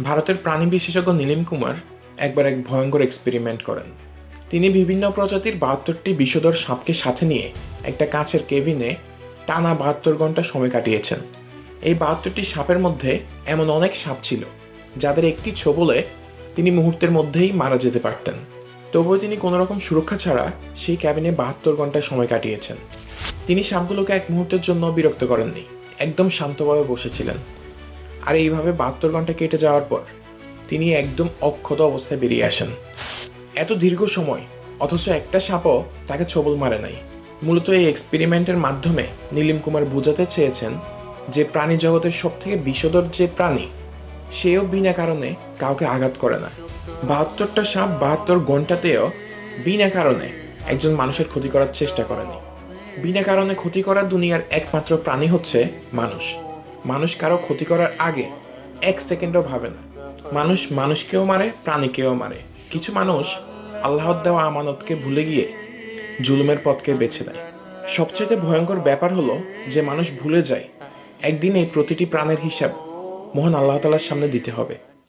ভারতের প্রাণী বিশেষজ্ঞ নীলিম কুমার একবার এক ভয়ঙ্কর এক্সপেরিমেন্ট করেন। তিনি বিভিন্ন প্রজাতির ৭২টি বিষধর সাপকে সাথে নিয়ে একটা কাঁচের কেবিনে টানা ৭২ ঘন্টা সময় কাটিয়েছেন। এই ৭২টি সাপের মধ্যে এমন অনেক সাপ ছিল যাদের একটি ছোবলে তিনি মুহূর্তের মধ্যেই মারা যেতে পারতেন। তবুও তিনি কোনো রকম সুরক্ষা ছাড়া সেই ক্যাবিনে ৭২ ঘন্টা সময় কাটিয়েছেন। তিনি সাপগুলোকে এক মুহূর্তের জন্য বিরক্ত করেননি, একদম শান্তভাবে বসেছিলেন। আর এইভাবে ৭২ ঘন্টা কেটে যাওয়ার পর তিনি একদম অক্ষত অবস্থায় বেরিয়ে আসেন। এত দীর্ঘ সময়, অথচ একটা সাপও তাকে ছোবল মারে নাই। মূলত এই এক্সপেরিমেন্টের মাধ্যমে নীলিম কুমার বোঝাতে চেয়েছেন যে প্রাণী জগতের সবথেকে বিষধর যে প্রাণী, সেও বিনা কারণে কাউকে আঘাত করে না। ৭২টা সাপ ৭২ ঘন্টাতেও বিনা কারণে একজন মানুষের ক্ষতি করার চেষ্টা করেনি। বিনা কারণে ক্ষতি করা দুনিয়ার একমাত্র প্রাণী হচ্ছে মানুষ। মানুষ কারো ক্ষতি করার আগে এক সেকেন্ডও ভাবে না। মানুষ মানুষকেও মারে, প্রাণীকেও মারে। কিছু মানুষ আল্লাহর দেওয়া আমানতকে ভুলে গিয়ে জুলুমের পথকে বেছে নেয়। সবচেয়ে ভয়ঙ্কর ব্যাপার হলো যে মানুষ ভুলে যায় একদিন এই প্রতিটি প্রাণের হিসাব মহান আল্লাহ তাআলার সামনে দিতে হবে।